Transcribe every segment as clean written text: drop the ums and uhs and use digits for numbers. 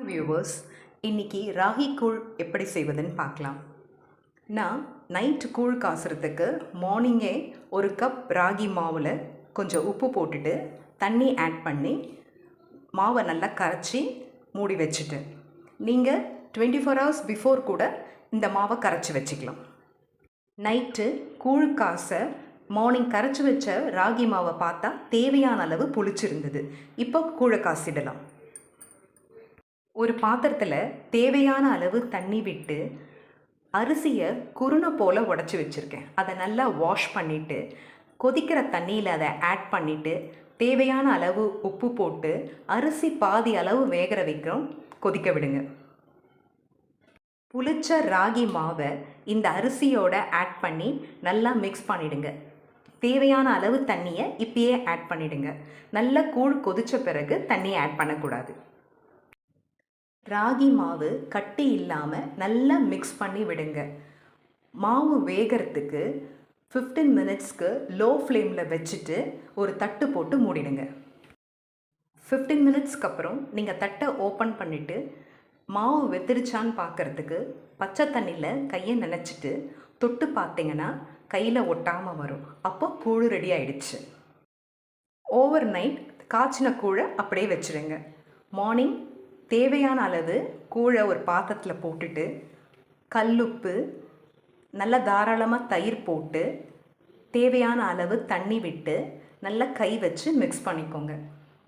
Viewers, இன்றைக்கி ராகி கூழ் எப்படி செய்வதுன்னு பார்க்கலாம். நான் நைட்டு கூழ் காசுறதுக்கு மார்னிங்கே ஒரு கப் ராகி மாவில் கொஞ்சம் உப்பு போட்டுட்டு தண்ணி ஆட் பண்ணி மாவை நல்லா கரைச்சி மூடி வச்சுட்டேன். நீங்கள் 24 hours பிஃபோர் கூட இந்த மாவை கரைச்சி வச்சுக்கலாம். நைட்டு கூழ் காச மார்னிங் கரைச்சி வச்ச ராகி மாவை பார்த்தா தேவையான அளவு புளிச்சிருந்தது. இப்போ கூழை காசிடலாம். ஒரு பாத்திரத்தில் தேவையான அளவு தண்ணி விட்டு அரிசியை குருணை போல் உடச்சி வச்சுருக்கேன். அதை நல்லா வாஷ் பண்ணிவிட்டு கொதிக்கிற தண்ணியில் அதை ஆட் பண்ணிவிட்டு தேவையான அளவு உப்பு போட்டு அரிசி பாதி அளவு வேகிற வைக்கிறோம், கொதிக்க விடுங்க. புளிச்ச ராகி மாவை இந்த அரிசியோட ஆட் பண்ணி நல்லா மிக்ஸ் பண்ணிவிடுங்க. தேவையான அளவு தண்ணியை இப்பயே ஆட் பண்ணிவிடுங்க. நல்லா கூழ் கொதித்த பிறகு தண்ணியை ஆட் பண்ணக்கூடாது. ராகி மாவு கட்டி இல்லாமல் நல்லா மிக்ஸ் பண்ணி விடுங்க. மாவு வேகிறதுக்கு 15 minutesக்கு லோ ஃப்ளேமில் வச்சுட்டு ஒரு தட்டு போட்டு மூடிடுங்க. 15 minutesக்கு அப்புறம் நீங்கள் தட்டை ஓப்பன் பண்ணிவிட்டு மாவு வெத்திருச்சான்னு பார்க்குறதுக்கு பச்சை தண்ணியில் கையை நனைச்சிட்டு தொட்டு பார்த்தீங்கன்னா கையில் ஒட்டாமல் வரும். அப்போ கூழ் ரெடி ஆகிடுச்சு. ஓவர் நைட் காய்ச்சின கூழை அப்படியே வச்சுருங்க. மார்னிங் தேவையான அளவு கூழை ஒரு பாத்திரத்தில் போட்டுட்டு கல்லுப்பு, நல்லா தாராளமாக தயிர் போட்டு தேவையான அளவு தண்ணி விட்டு நல்லா கை வச்சு மிக்ஸ் பண்ணிக்கோங்க.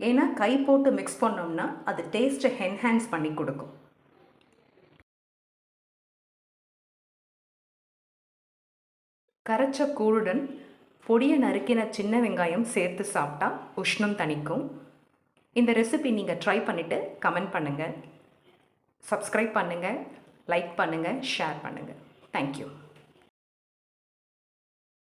ஏன்னா கை போட்டு மிக்ஸ் பண்ணோம்னா அது டேஸ்ட்டை என்ஹான்ஸ் பண்ணி கொடுக்கும். கரைச்ச கூழுடன் பொடியை நறுக்கின சின்ன வெங்காயம் சேர்த்து சாப்பிட்டா உஷ்ணம் தணிக்கும். இந்த ரெசிபி நீங்கள் ட்ரை பண்ணிவிட்டு கமெண்ட் பண்ணுங்கள், சப்ஸ்கிரைப் பண்ணுங்கள், லைக் பண்ணுங்கள், ஷேர் பண்ணுங்கள். தேங்க்யூ.